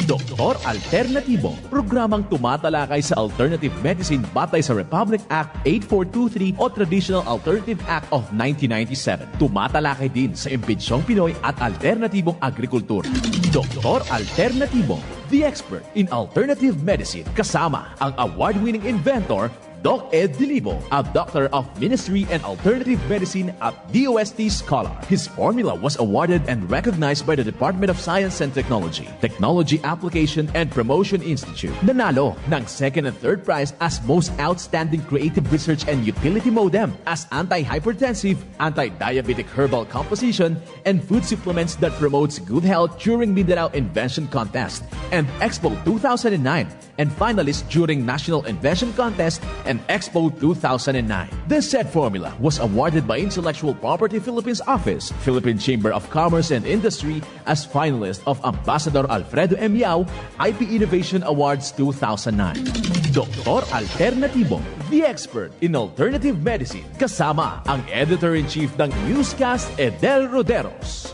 Doktor Alternatibo, programang tumatalakay sa alternative medicine batay sa Republic Act 8423 o Traditional Alternative Act of 1997. Tumatalakay din sa impinsyong Pinoy at alternatibong agrikultura. Doktor Alternatibo, the expert in alternative medicine, kasama ang award-winning inventor Doc Ed Dilibo, a doctor of ministry and alternative medicine at DOST Scholar. His formula was awarded and recognized by the Department of Science and Technology, Technology Application and Promotion Institute. Nanalo ng second and third prize as Most Outstanding Creative Research and Utility Modem, as anti-hypertensive, anti-diabetic herbal composition, and food supplements that promotes good health during Mindanao Invention Contest and Expo 2009, and finalist during National Invention Contest and Expo 2009. This said formula was awarded by Intellectual Property Philippines Office, Philippine Chamber of Commerce and Industry as finalist of Ambassador Alfredo M. Yao IP Innovation Awards 2009. Doktor Alternatibo, the expert in alternative medicine, kasama ang Editor-in-Chief ng Newscast, Edel Roderos.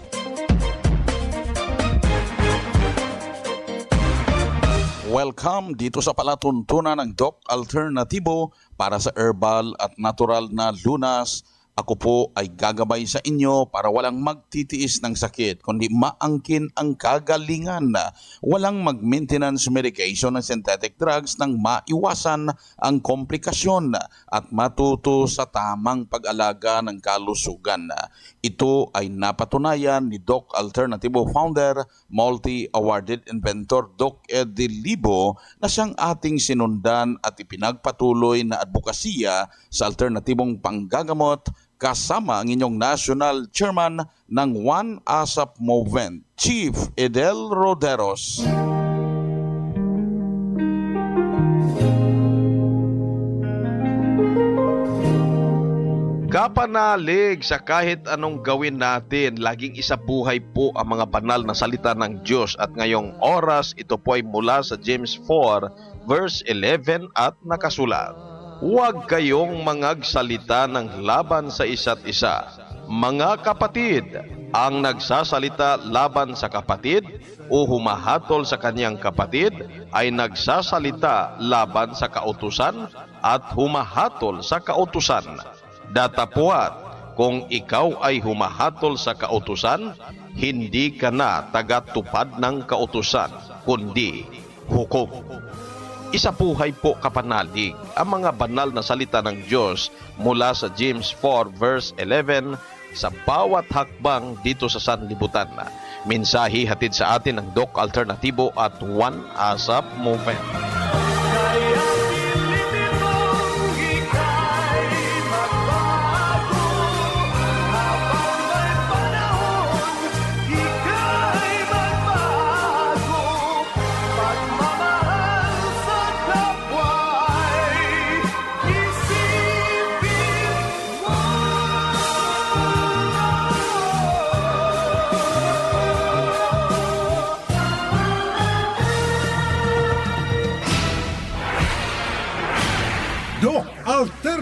Welcome dito sa palatuntunan ng Doc Alternatibo para sa herbal at natural na lunas. Ako po ay gagabay sa inyo para walang magtitiis ng sakit, kundi maangkin ang kagalingan. Walang mag-maintenance medication ng synthetic drugs nang maiwasan ang komplikasyon at matuto sa tamang pag-alaga ng kalusugan. Ito ay napatunayan ni Doc Alternatibo founder, multi-awarded inventor Doc Ed Dilibo na siyang ating sinundan at ipinagpatuloy na advokasya sa alternatibong panggagamot kasama ang inyong National Chairman ng One ASAP Movement, Chief Edel Roderos. Kapanalig sa kahit anong gawin natin, laging isabuhay po ang mga banal na salita ng Diyos at ngayong oras ito po ay mula sa James 4 verse 11 at nakasulat. Huwag kayong mangagsalita ng laban sa isa't isa. Mga kapatid, ang nagsasalita laban sa kapatid o humahatol sa kanyang kapatid ay nagsasalita laban sa kautusan at humahatol sa kautusan. Datapwat, kung ikaw ay humahatol sa kautusan, hindi ka na tagatupad ng kautusan, kundi hukom. Isabuhay po kapanalig ang mga banal na salita ng Diyos mula sa James 4 verse 11 sa bawat hakbang dito sa sanlibutan. Mensahe hatid sa atin ng Doc Alternatibo at One ASAP Movement.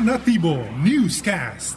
Alternatibo Newscast.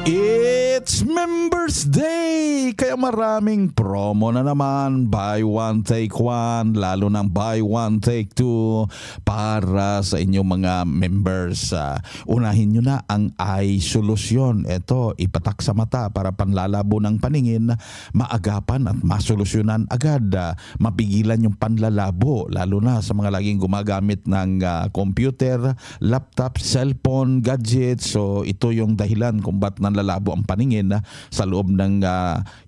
It's Members Day! Kaya maraming promo na naman. Buy one, take one. Lalo ng buy one, take two para sa inyong mga members. Unahin nyo na ang eye solution. Ito, ipatak sa mata para panlalabo ng paningin, maagapan at masolusyonan agad. Mapigilan yung panlalabo, lalo na sa mga laging gumagamit ng computer, laptop, cellphone, gadgets. So ito yung dahilan kung ba't nanlalabo ang paningin. Sa loob ng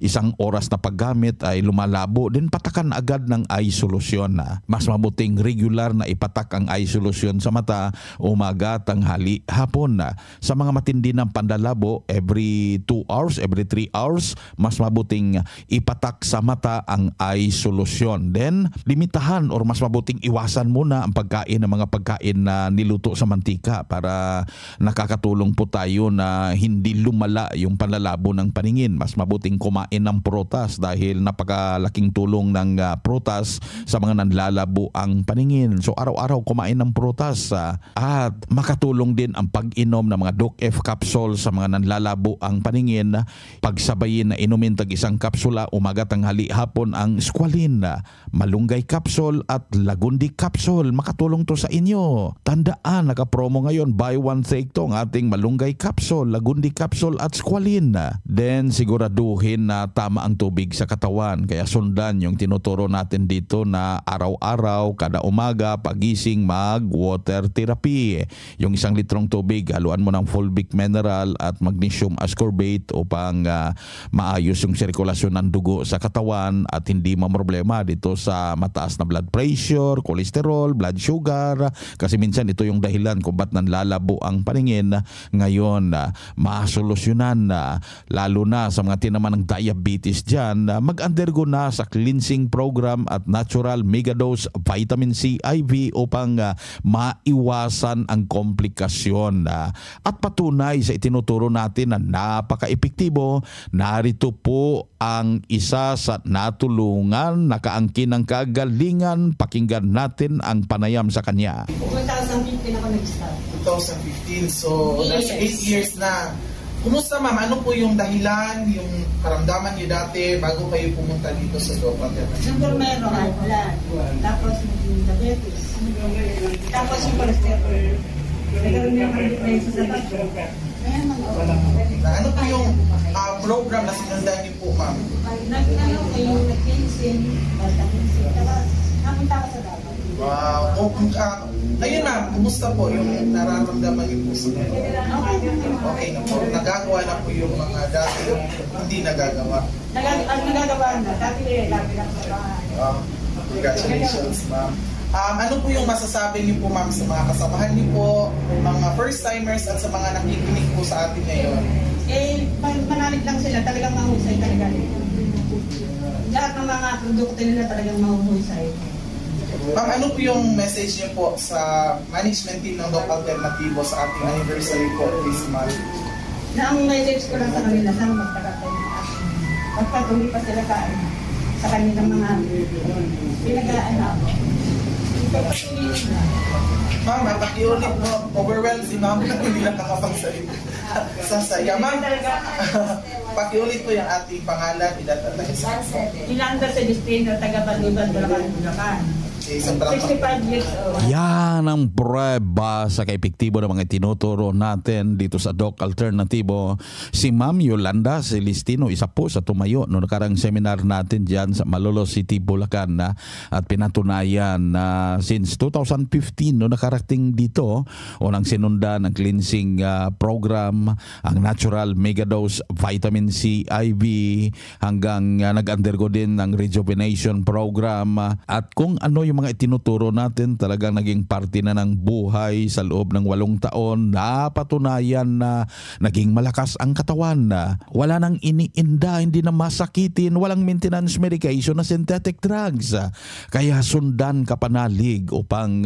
isang oras na paggamit ay lumalabo, din patakan agad ng eye solution. Mas mabuting regular na ipatak ang eye solution sa mata umaga, tanghali, hapon. Sa mga matindi ng panlalabo, every 2 hours, every 3 hours, mas mabuting ipatak sa mata ang eye solution. Then limitahan or mas mabuting iwasan muna ang pagkain ng mga pagkain na niluto sa mantika para nakakatulong po tayo na hindi lumala yung panlalabo naglalabo ng paningin. Mas mabuting kumain ng prutas dahil napakalaking tulong ng prutas sa mga nanlalabo ang paningin. So araw-araw kumain ng prutas at makatulong din ang pag-inom ng mga Doc F capsule sa mga nanlalabo ang paningin. Pagsabayin na inumin tag isang kapsula umaga, tanghali, hapon ang Squalene, Malunggay capsule at Lagundi capsule. Makatulong to sa inyo. Tandaan, naka-promo ngayon, buy one take to ang ating Malunggay capsule, Lagundi capsule at Squalene. Then siguraduhin na tama ang tubig sa katawan. Kaya sundan yung tinuturo natin dito na araw-araw, kada umaga, pagising, mag-water therapy. Yung 1 litrong tubig, haluan mo ng fulvic mineral at magnesium ascorbate upang maayos yung sirkulasyon ng dugo sa katawan at hindi mamroblema dito sa mataas na blood pressure, cholesterol, blood sugar. Kasi minsan ito yung dahilan kung ba't nanlalabo ang paningin. Ngayon, masolusyonan na, lalo na sa mga tinaman ng diabetes dyan, mag-undergo na sa cleansing program at natural megadose vitamin C IV upang maiwasan ang komplikasyon. At patunay sa itinuturo natin na napaka-epektibo, narito po ang isa sa natulungan, nakaangkin ng kagalingan. Pakinggan natin ang panayam sa kanya. 2015 ako nag-start. 2015, so nasa 8 years na. Kumusta ma'am? Ano po yung dahilan, yung karamdaman niyo dati bago kayo pumunta dito sa Doc Alternative? Siyempre meron high blood, tapos diabetes, tapos yung cholesterol. Nagkaroon niya ng depression sa bato. Ano po yung program na sinundan niyo po ma'am? Nag-cleansing, tapos napunta ka sa dapat. Wow. Ayun ma'am, kumusta po yung nararamdaman niyo po sa okay na po. Nagagawa na po yung mga dati hindi nagagawa. Nagagawa na. Dati lang sa bahay. Congratulations ma'am. Ano po yung masasabi niyo po ma'am sa mga kasamahan niyo po, mga first-timers at sa mga nakikinig po sa atin ngayon? Manalig lang sila, talagang mahusay talaga. Lahat ng mga produkto nila talagang mahusay. Ma'am, ano po yung message niyo po sa management team ng Doc Alternativo sa ating anniversary po this month? Na ang message ko lang sa kanila, sana magtagatay na action. Pagpatuloy pa sila sa kanilang mga pinag-aanap. Ma'am, pakiulit mo. Overwhelmed si ma'am na hindi nakakapagsalita. Sasaya. Ma'am, pakiulit po yung ating pangalan, edad at nag-isa. Ilander sa Distrito, taga-Baliban, Bulacan. 65 years old. Yan ang prueba sa kaepektibo ng mga tinuturo natin dito sa Doc Alternativo. Si Ma'am Yolanda Celestino, isa po sa tumayo no nakarang seminar natin dyan sa Malolos City, Bulacan at pinatunayan na since 2015 no nakarating dito, unang sinundan ang cleansing program, ang natural megadose vitamin C IV, hanggang nag-undergo din ng rejuvenation program at kung ano yung mga itinuturo natin talagang naging parte na ng buhay sa loob ng 8 taon. Napatunayan na naging malakas ang katawan na wala nang iniinda, hindi na masakitin, walang maintenance medication na synthetic drugs. Kaya sundan ka panalig upang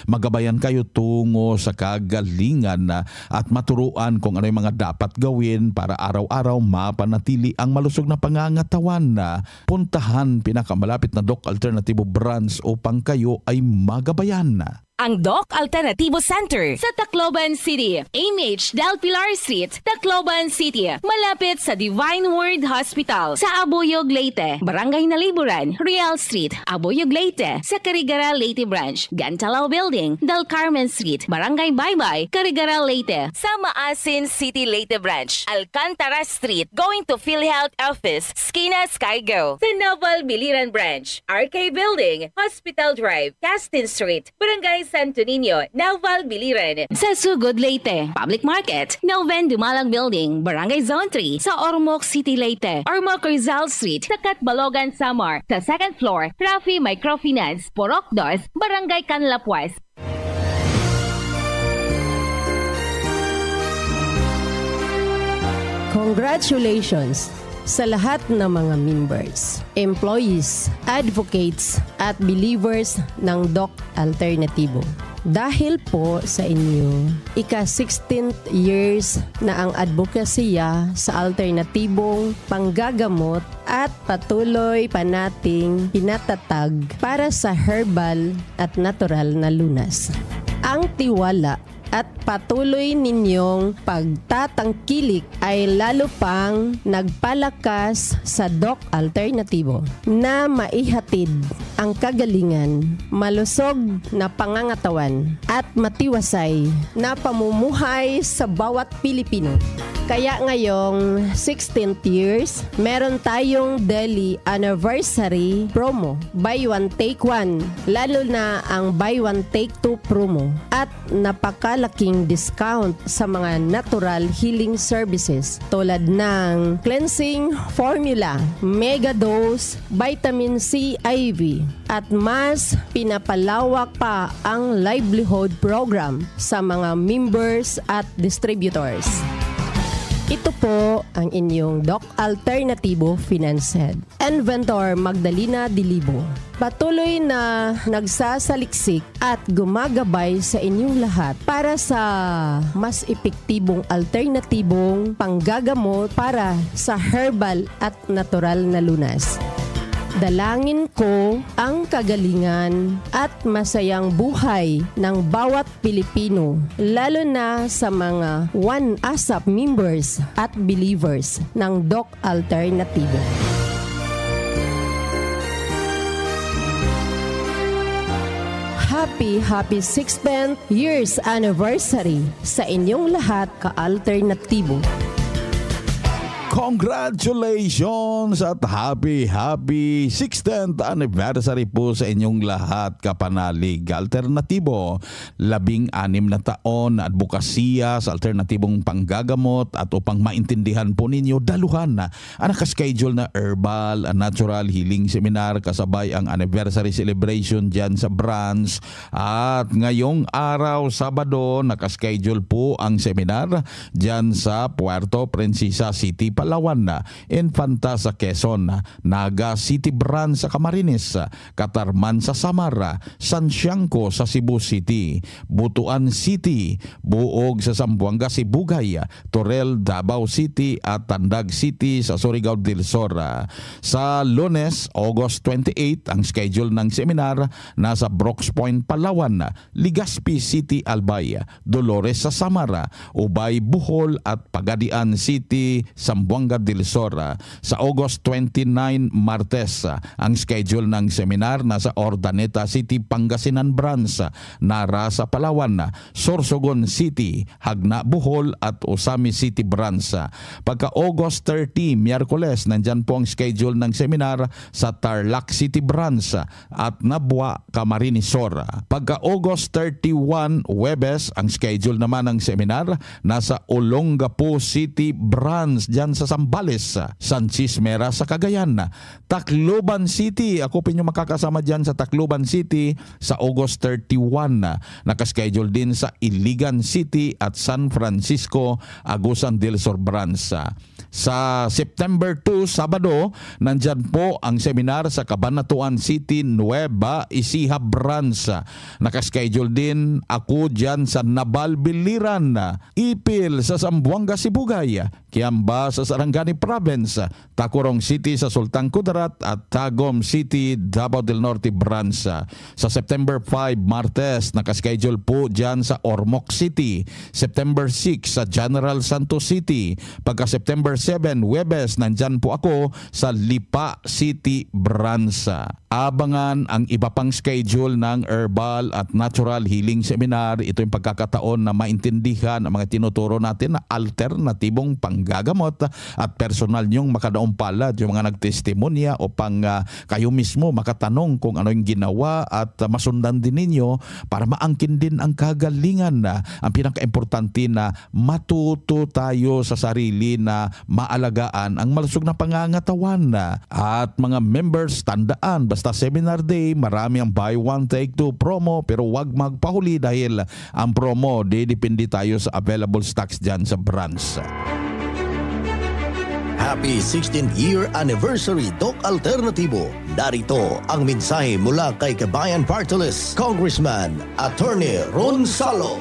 magabayan kayo tungo sa kagalingan at maturuan kung ano yung mga dapat gawin para araw-araw mapanatili ang malusog na pangangatawan. Puntahan pinakamalapit na Doc Alternativo branch upang kayo ay magabayan. Ang Doc Alternativo Center sa Tacloban City, AMH Del Pilar Street, Tacloban City, malapit sa Divine Word Hospital sa Abuyog, Leyte, Barangay Naliburan, Real Street, Abuyog, Leyte, sa Carigara, Leyte Branch, Gantalao Building, Del Carmen Street, Barangay Baybay, Carigara, Leyte, sa Maasin City, Leyte Branch, Alcantara Street, going to PhilHealth Office, Skina Skygo, sa Naval Biliran Branch, RK Building, Hospital Drive, Castin Street, Barangay Santo Niño, Naval Biliran. Sa Sugod, Leyte, Public Market, Noven Dumalang Building, Barangay Zone 3, sa Ormoc City, Leyte, Ormoc Rizal Street, sa Catbalogan, Samar, sa 2nd floor, Rafi Microfinance, Porok Dos, Barangay Canlapuas. Congratulations sa lahat ng mga members, employees, advocates at believers ng Doc Alternativo. Dahil po sa inyo, ika-16th years na ang advokasya sa alternatibong panggagamot at patuloy pa nating pinatatag para sa herbal at natural na lunas. Ang tiwala at patuloy ninyong pagtatangkilik ay lalo pang nagpalakas sa Doc Alternatibo na maihatid ang kagalingan, malusog na pangangatawan at matiwasay na pamumuhay sa bawat Pilipino. Kaya ngayong 16th years, meron tayong daily anniversary promo. Buy one, take one. Lalo na ang buy one, take two promo. At napakalaking discount sa mga natural healing services tulad ng cleansing formula, mega dose, vitamin C IV. At mas pinapalawak pa ang livelihood program sa mga members at distributors. Ito po ang inyong Doc Alternatibo Finance Head, Inventor Magdalena Dilibo. Patuloy na nagsasaliksik at gumagabay sa inyong lahat para sa mas epektibong alternatibong panggagamot para sa herbal at natural na lunas. Dalangin ko ang kagalingan at masayang buhay ng bawat Pilipino, lalo na sa mga One ASAP members at believers ng Doc Alternatibo. Happy 16th years anniversary sa inyong lahat ka-alternatibo. Congratulations at happy 16th anniversary po sa inyong lahat kapanalig alternatibo. 16 na taon na advokasya sa alternatibong panggagamot at upang maintindihan po ninyo daluhan na ang nakaschedule na herbal and natural healing seminar kasabay ang anniversary celebration dyan sa branch. At ngayong araw Sabado nakaschedule po ang seminar dyan sa Puerto Princesa City, Palawan na, Infanta sa Quezon, Naga City Branch sa Camarines, Catarman sa Samara, San Siangco sa Cebu City, Butuan City, Buog sa Zamboanga, Sibugay, Torel, Davao City at Tandag City sa Surigao del Sur. Sa Lunes, August 28, ang schedule ng seminar nasa Brooks Point, Palawan, Legazpi City, Albay, Dolores sa Samara, Ubay, Bohol at Pagadian City, Zamboanga del Sur. Sa August 29, Martes, ang schedule ng seminar nasa Ordaneta City, Pangasinan Branch, Nara sa Palawan, Sorsogon City, Hagna, Bohol at Osami City Branch. Pagka August 30, Miyerkules, nandyan po ang schedule ng seminar sa Tarlac City Branch at Nabwa, Camarines Sur. Pagka August 31, Huwebes, ang schedule naman ng seminar nasa Olongapo City Branch dyan sa Zambales, San Cismera sa Cagayan. Tacloban City, ako po nyo makakasama dyan sa Tacloban City sa August 31. Nakaschedule din sa Iligan City at San Francisco, Agusan del Sur Branch. Sa September 2, Sabado, nandyan po ang seminar sa Cabanatuan City, Nueva Ecija Branch. Nakaschedule din ako dyan sa Nabal, Biliran, Ipil sa Zamboanga, Sibugay, Kiamba sa Sarangani Province, Tacurong City sa Sultan Kudarat at Tagum City, Davao del Norte Branch. Sa September 5, Martes, nakaschedule po dyan sa Ormoc City. September 6 sa General Santos City. Pagka September 7, Huwebes, nandyan po ako sa Lipa City Branch. Abangan ang iba pang schedule ng Herbal at Natural Healing Seminar. Ito yung pagkakataon na maintindihan ang mga tinuturo natin na alternatibong panggagamot at personal nyong makadaumpalad yung mga nagtestimonya upang kayo mismo makatanong kung ano yung ginawa at masundan din ninyo para maangkin din ang kagalingan. Ang pinaka-importante na matuto tayo sa sarili na maalagaan ang malusog na pangangatawan. At mga members, tandaan, basta seminar day, marami ang buy one take two promo, pero wag magpahuli dahil ang promo depende tayo sa available stocks dyan sa branch. Happy 16th Year Anniversary Doc Alternativo. Narito ang mensahe mula kay Kabayan Party List, Congressman Attorney Ron Salo.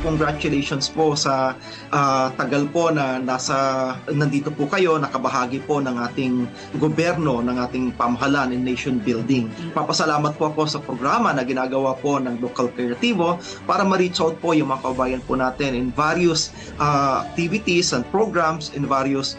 Congratulations po sa tagal po na nandito po kayo, nakabahagi po ng ating gobyerno, ng ating pamahalaan in nation building. Papasalamat po ako sa programa na ginagawa po ng Doc Alternativo para ma-reach out po yung mga kabayan po natin in various activities and programs, in various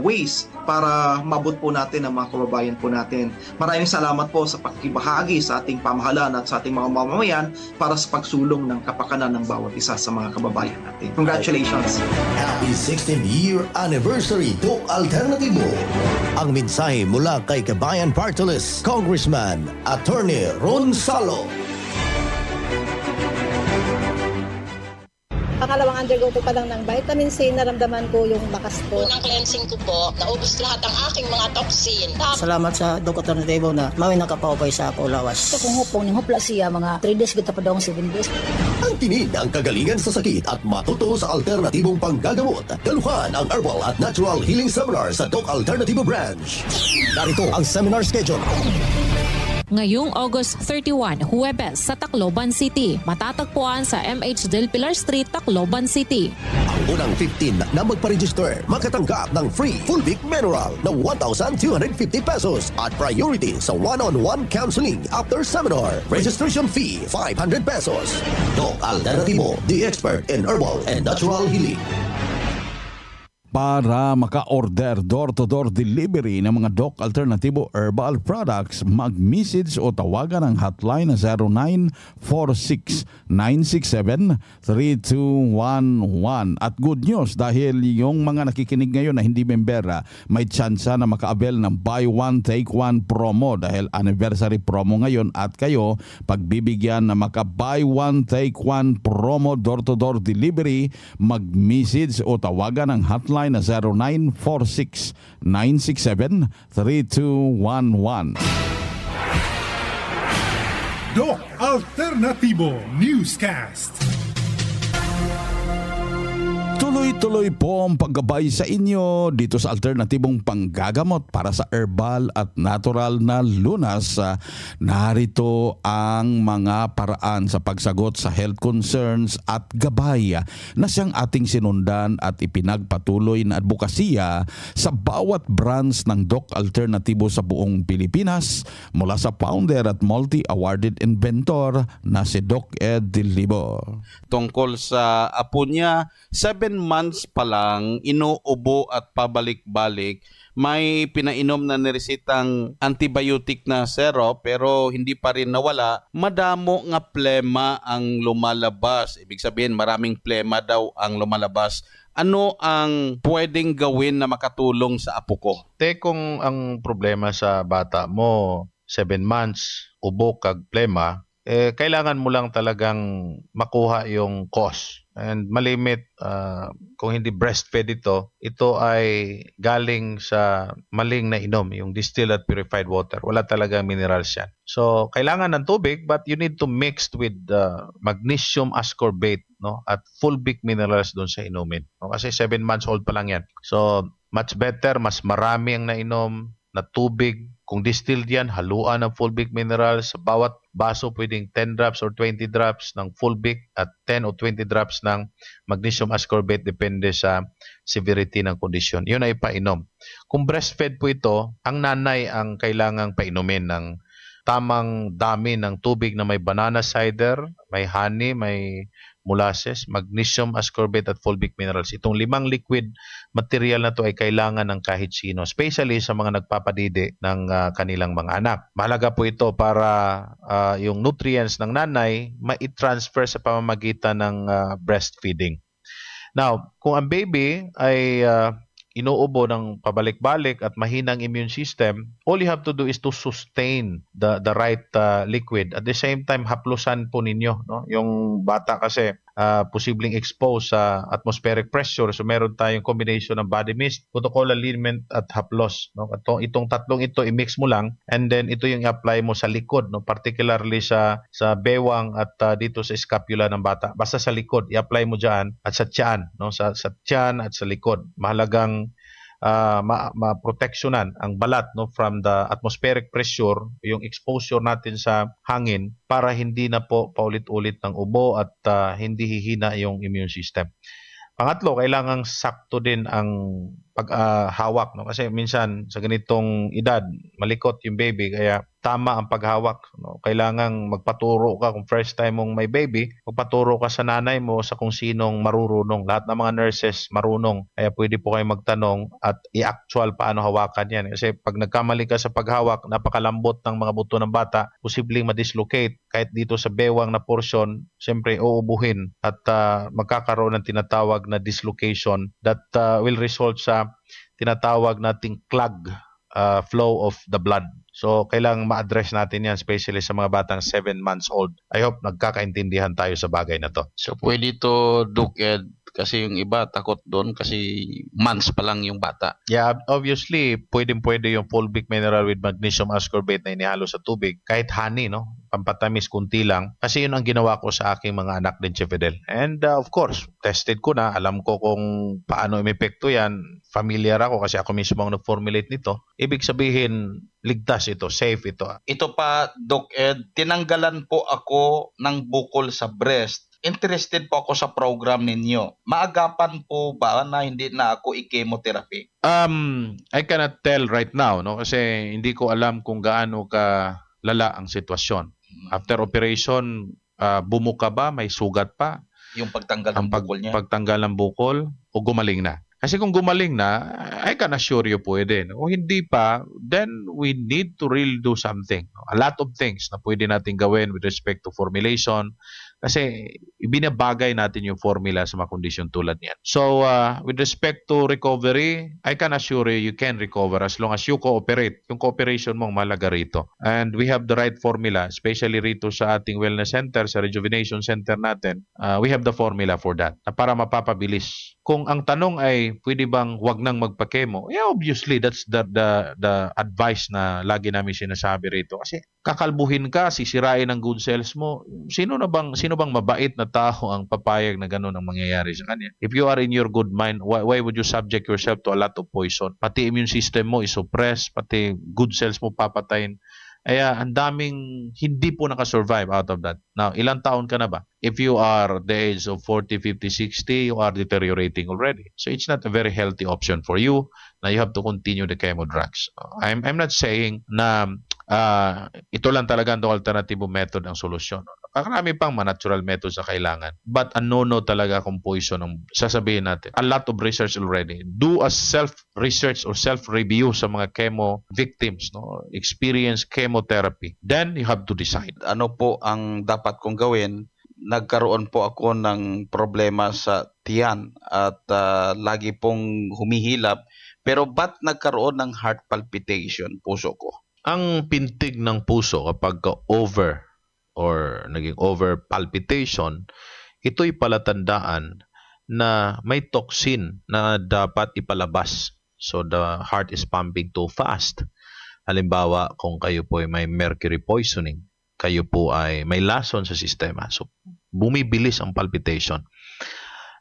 ways para mabot po natin ang mga kababayan po natin. Maraming salamat po sa pakibahagi sa ating pamahalaan at sa ating mga mamamayan para sa pagsulong ng kapakanan ng bawat isa sa mga kababayan natin. Congratulations! Happy 16th Year Anniversary Doc Alternativo. Ang mensahe mula kay Kabayan Party List, Congressman Attorney Ron Salo. Pangalawang undergo ko pa lang ng vitamin C, naramdaman ko yung bakas ko. Unang cleansing ko po, naubos lahat ang aking mga toxin. Salamat sa Doc Alternativo na mawin nakapawapay sa ako lawas. Kung hupong ning hupla siya, mga 3 days kita pa daw 7 days. Ang tinid ang kagalingan sa sakit at matuto sa alternatibong panggagamot. Daluhan ang herbal at natural healing seminar sa Doc Alternativo Branch. Narito ang seminar schedule. Ngayong August 31, Huwebes sa Tacloban City. Matatagpuan sa MH Del Pilar Street, Tacloban City. Ang unang 15 na magpa-register makatanggap ng free Fulvic Mineral na 1,250 pesos at priority sa one-on-one counseling after seminar. Registration fee 500 pesos. Doc Alternativo, the expert in herbal and natural healing. Para maka-order door-to-door delivery ng mga Doc Alternativo Herbal Products, mag-message o tawagan ang hotline na 0946-967-3211. At good news dahil yung mga nakikinig ngayon na hindi membera, may tsansa na maka-avail ng buy one take one promo dahil anniversary promo ngayon at kayo pagbibigyan na maka-buy one take one promo door-to-door delivery, mag-message o tawagan ang hotline na 0946-967-3211. Doc Alternativo Newscast. Tuloy-tuloy po ang paggabay sa inyo dito sa alternatibong panggagamot para sa herbal at natural na lunas. Narito ang mga paraan sa pagsagot sa health concerns at gabay na siyang ating sinundan at ipinagpatuloy na advokasya sa bawat branch ng Doc Alternativo sa buong Pilipinas mula sa founder at multi-awarded inventor na si Doc Ed Dilibo. Tungkol sa apo niya, 7 months pa lang, inuubo at pabalik-balik. May pinainom na niresitang antibiotic na syrup pero hindi pa rin nawala. Madamo nga plema ang lumalabas. Ibig sabihin maraming plema daw ang lumalabas. Ano ang pwedeng gawin na makatulong sa apo ko? Kung ang problema sa bata mo, 7 months, ubo kag plema, kailangan mo lang talagang makuha yung cause. And malimit, kung hindi breastfed ito ay galing sa maling na inom, yung distilled at purified water. Wala talagang minerals yan. So, kailangan ng tubig but you need to mix with magnesium ascorbate, no? At fulvic minerals doon sa inumin. No? Kasi 7 months old pa lang yan. So, much better, mas marami ang nainom na tubig. Kung distilled yan, haluan ng fulvic minerals. Sa bawat baso, pwedeng 10 drops or 20 drops ng fulvic at 10 o 20 drops ng magnesium ascorbate depende sa severity ng kondisyon. Yun ay painom. Kung breastfed po ito, ang nanay ang kailangang painumin ng tamang dami ng tubig na may banana cider, may honey, may molasses, magnesium ascorbate at fulvic minerals. Itong 5 liquid material na to ay kailangan ng kahit sino, especially sa mga nagpapadidi ng kanilang mga anak. Mahalaga po ito para yung nutrients ng nanay ma-transfer sa pamamagitan ng breastfeeding. Now, kung ang baby ay inuubo ng pabalik-balik at mahinang immune system, all you have to do is to sustain the right liquid. At the same time, haplusan po ninyo, no? Yung bata kasi posibleng exposed sa atmospheric pressure. So meron tayong combination ng body mist, protocolar liniment at haplos. No? Itong tatlong ito, i-mix mo lang and then ito yung i-apply mo sa likod, no? Particularly sa bewang at dito sa scapula ng bata. Basta sa likod, i-apply mo dyan at sa tiyan, no? Sa tiyan at sa likod. Mahalagang ma-protectionan ang balat from the atmospheric pressure, yung exposure natin sa hangin, para hindi na po paulit-ulit ng ubo at hindi hihina yung immune system. Pangatlo, kailangang sakto din ang paghawak, kasi minsan sa ganitong edad malikot yung baby, kaya tama ang paghawak, Kailangang magpaturo ka kung first time mong may baby, magpaturo ka sa nanay mo sa kung sinong marurunong. Lahat ng mga nurses marunong, kaya pwede po kayo magtanong at i-actual paano hawakan yan, kasi pag nagkamali ka sa paghawak, napakalambot ng mga buto ng bata, posibleng ma-dislocate kahit dito sa bewang na portion, siyempre uubuhin at magkakaroon ng tinatawag na dislocation that will result sa tinatawag nating clog flow of the blood. So, kailangang ma-address natin yan, especially sa mga batang 7 months old. I hope nagkakaintindihan tayo sa bagay na to. So, pwede to, Doc Ed, kasi yung iba takot doon kasi months pa lang yung bata. Yeah, obviously, pwede yung fulvic mineral with magnesium ascorbate na inihalo sa tubig. Kahit honey, pampatamis, kunti lang. Kasi yun ang ginawa ko sa aking mga anak din, Chef Fidel. And of course, tested ko na. Alam ko kung paano imepekto yan. Familiar ako kasi ako mismo ang nag-formulate nito. Ibig sabihin, ligtas ito, safe ito. Ito pa, Doc Ed, tinanggalan po ako ng bukol sa breast. Interested po ako sa program ninyo. Maagapan po ba na hindi na ako i-chemotherapy? I cannot tell right now, kasi hindi ko alam kung gaano ka lala ang sitwasyon. After operation, bumuka ba? May sugat pa? Yung pagtanggal ng bukol niya? Pagtanggal ng bukol o gumaling na? Kasi kung gumaling na, I can assure you pwede. Kung hindi pa, then we need to really do something. A lot of things na pwede natin gawin with respect to formulation. Kasi ibinabagay natin yung formula sa mga kondisyon tulad niyan. So, with respect to recovery, I can assure you can recover as long as you cooperate. Yung cooperation mo mahalaga rito. And we have the right formula, especially rito sa ating wellness center, sa rejuvenation center natin. We have the formula for that, na para mapapabilis. Kung ang tanong ay, pwede bang wag nang magpa-chemo? Yeah, obviously, that's the advice na lagi namin sinasabi rito. Kasi kakalbuhin ka, sisirain ang good cells mo. Sino bang mabait na tao ang papayag na gano'n ang mangyayari sa kanya? If you are in your good mind, why would you subject yourself to a lot of poison? Pati immune system mo is-suppress, pati good cells mo papatayin. Kaya ang daming hindi po nakasurvive out of that. Now, ilang taon ka na ba? If you are the age of 40, 50, 60, you are deteriorating already. So it's not a very healthy option for you na you have to continue the chemo drugs. I'm not saying na ito lang talaga ang alternative method ang solusyon. Marami pang natural methods na kailangan. But no talaga kung poison ang sasabihin natin. A lot of research already. Do a self-research or self-review sa mga chemo victims. Experience chemotherapy. Then you have to decide. Ano po ang dapat kong gawin? Nagkaroon po ako ng problema sa tiyan at lagi pong humihilap. Pero ba't nagkaroon ng heart palpitation, puso ko? Ang pintig ng puso kapag over or naging over palpitation, ito'y palatandaan na may toxin na dapat ipalabas. So the heart is pumping too fast. Halimbawa, kung kayo po ay may mercury poisoning, kayo po ay may lason sa sistema. So bumibilis ang palpitation.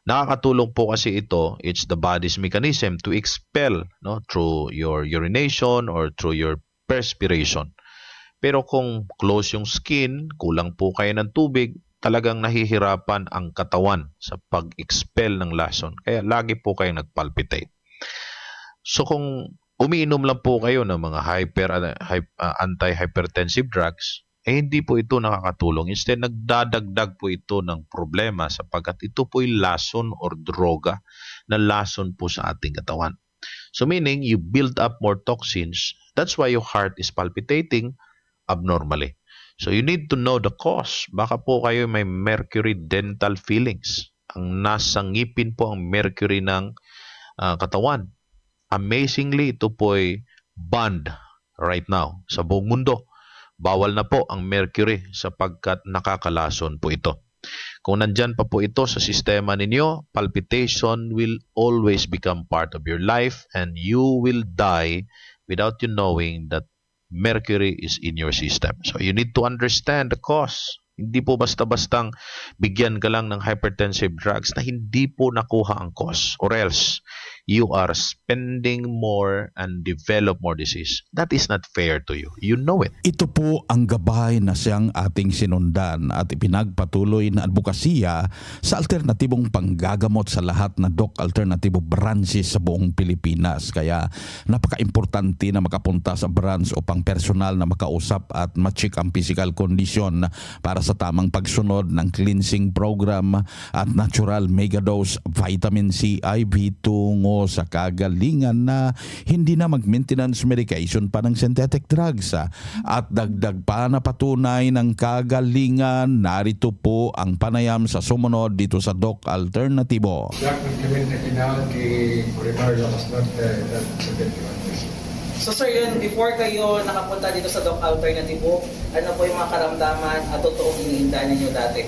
Nakakatulong po kasi ito, it's the body's mechanism to expel through your urination or through your perspiration. Pero kung close yung skin, kulang po kayo ng tubig, talagang nahihirapan ang katawan sa pag-expel ng lason. Kaya lagi po kayong nagpalpitate. So kung umiinom lang po kayo ng mga anti-hypertensive drugs, hindi po ito nakakatulong. Instead, nagdadagdag po ito ng problema sapagkat ito po'y lason or droga na lason po sa ating katawan. So meaning, you build up more toxins. That's why your heart is palpitating abnormally. So you need to know the cause. Baka po kayo may mercury dental fillings. Ang nasa ngipin po ang mercury ng katawan. Amazingly, ito po'y banned right now sa buong mundo. Bawal na po ang mercury sapagkat nakakalason po ito. Kung nandyan pa po ito sa sistema ninyo, palpitation will always become part of your life and you will die without you knowing that mercury is in your system. So you need to understand the cause. Hindi po basta-bastang bigyan ka lang ng hypertensive drugs na hindi po nakuha ang cause. Or else, you are spending more and develop more disease. That is not fair to you. You know it. Ito po ang gabay na siyang ating sinundan at ipinagpatuloy na advokasya sa alternatibong panggagamot sa lahat na Doc Alternatibo branches sa buong Pilipinas. Kaya napaka-importante na makapunta sa branch upang personal na makausap at ma-check ang physical condition para sa tamang pagsunod ng cleansing program at natural megadose vitamin C IV tungo sa kagalingan na hindi na mag-maintenance medication pa ng synthetic drugs. At dagdag pa na patunay ng kagalingan, narito po ang panayam sa sumunod dito sa Doc Alternatibo. So sir, yun, before kayo nakapunta dito sa Doc Alternatibo, ano po yung mga karamdaman at totoong iniinda ninyo dati?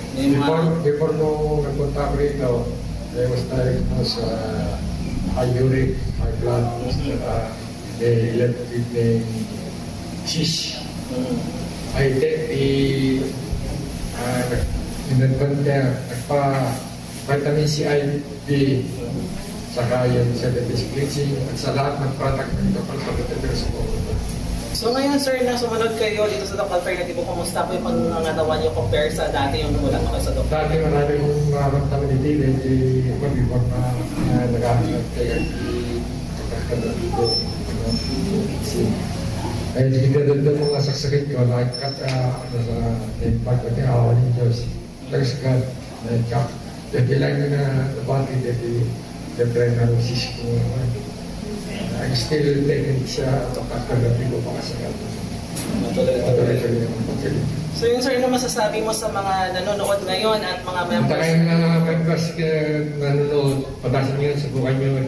Before nung nagpunta ko rito, I was diagnosed high uric, high blood, they left with me cyst. I take nagpa-vitamin C IV, saka yung diabetes cleansing at sa lahat ng product ng Doc Alternatibo sa buong. So ngayon sir, na sumunod kayo dito sa Doc Alternatibo, kumusta po yung pangangatawan nyo compare sa dati yung wala kayo sa Doc? Dati marami kong nararamdaman ni Dile, before na nag-aaral kayo ay hindi doon mga saksakit ko, nagkat sa impact ko ng awan ng Diyos. Thanks God, na-check. Dahil lang na nabati, dahil the-brain analysis ko. I'm still taking siya Doc Alternatibo para sa gato. So yun sir, ano masasabi mo sa mga nanonood ngayon at mga members? Tayo na members nanonood, patasin nyo, subukan nyo,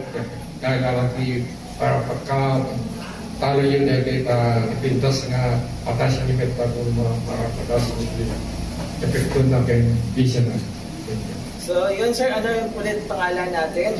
kagalanti para pagka talo yun dahil ipintas nga patasin nyo para patasin nyo epekto na kayo bisa na. So yun sir, ano yung ulit pangalan natin?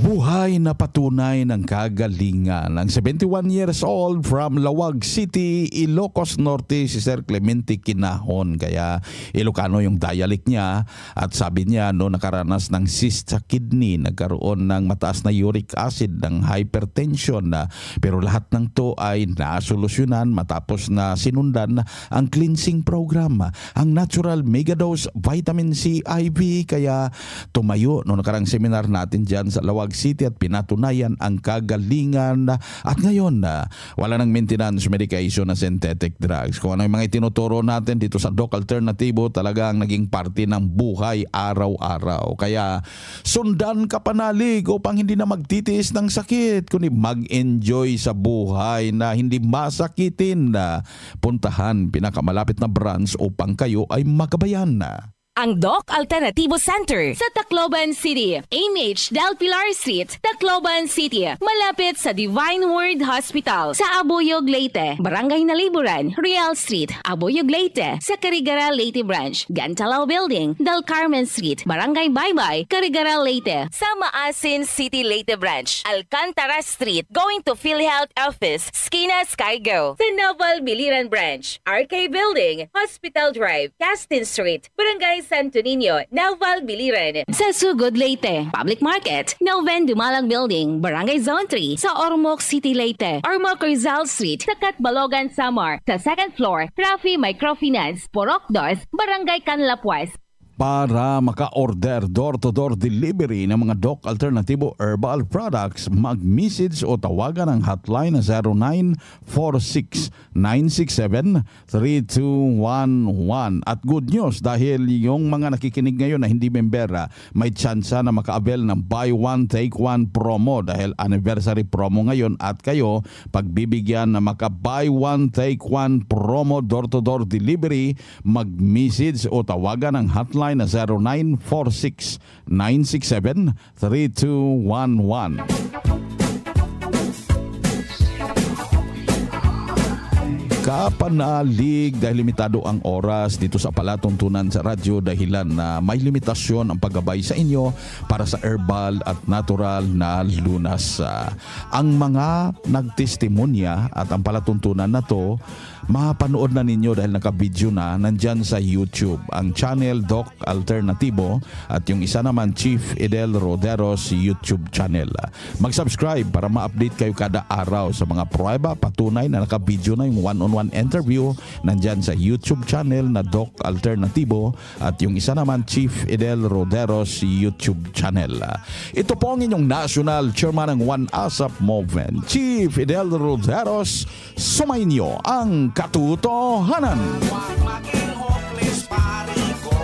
Buhay na patunay ng kagalingan ng 71 years old from Lawag City, Ilocos Norte, si Sir Clemente Kinahon. Kaya Ilocano yung dialect niya at sabi niya no nakaranas ng cyst sa kidney, nagkaroon ng mataas na uric acid, ng hypertension na, pero lahat ng to ay nasolusyonan matapos na sinundan ang cleansing program, ang natural megadose vitamin C IV. Kaya tumayo no nakarang seminar natin dyan sa Lawag City at pinatunayan ang kagalingan at ngayon wala nang maintenance medication na synthetic drugs. Kung ano yung mga itinuturo natin dito sa Doc Alternatibo talagang naging parte ng buhay araw-araw. Kaya sundan ka panalig upang hindi na magtitiis ng sakit, kundi mag-enjoy sa buhay na hindi masakitin. Puntahan pinakamalapit na branch upang kayo ay makabayan na. Ang Doc Alternatibo Center sa Tacloban City, AMH Del Pilar Street, Tacloban City, malapit sa Divine Word Hospital, sa Abuyog, Leyte, Barangay Naliburan, Real Street, Abuyog, Leyte, sa Carigara, Leyte Branch, Gantalao Building, Del Carmen Street, Barangay Baybay, Carigara, Leyte, sa Maasin City, Leyte Branch, Alcantara Street, going to PhilHealth Office, Skina Skygo, sa Naval Biliran Branch, RK Building, Hospital Drive, Castin Street, Barangay Santo Niño, Naval Biliran, sa Sugod, Leyte, Public Market, Noven Dumalang Building, Barangay Zone 3, sa Ormoc City, Leyte, Ormoc Rizal Street, sa Catbalogan, Samar, sa second floor, Rafi Microfinance, Porok 2, Barangay Canlapuas. Para maka-order door-to-door delivery ng mga Doc Alternatibo Herbal Products, mag-message o tawagan ang hotline na 0946-967-3211. At good news dahil yung mga nakikinig ngayon na hindi membera, may tsansa na maka-avail ng buy one take one promo dahil anniversary promo ngayon at kayo pagbibigyan na maka-buy one take one promo door-to-door delivery, mag-message o tawagan ang hotline na 0946-967-3211. kapanalig dahil limitado ang oras dito sa palatuntunan sa radyo dahilan na may limitasyon ang paggabay sa inyo para sa herbal at natural na lunas. Ang mga nagtestimonya at ang palatuntunan na to, mapanood na ninyo dahil naka-video na nandyan sa YouTube. Ang channel Doc Alternativo at yung isa naman Chief Edel Roderos YouTube channel. Mag-subscribe para ma-update kayo kada araw sa mga pruweba, patunay na naka-video na yung one-on-one interview nandyan sa YouTube channel na Doc Alternativo at yung isa naman Chief Edel Roderos YouTube channel. Ito po ang inyong National Chairman ng One ASAP Movement, Chief Edel Roderos. Sumainyo ang katotohanan. Huwag maging hopeless, pare ko.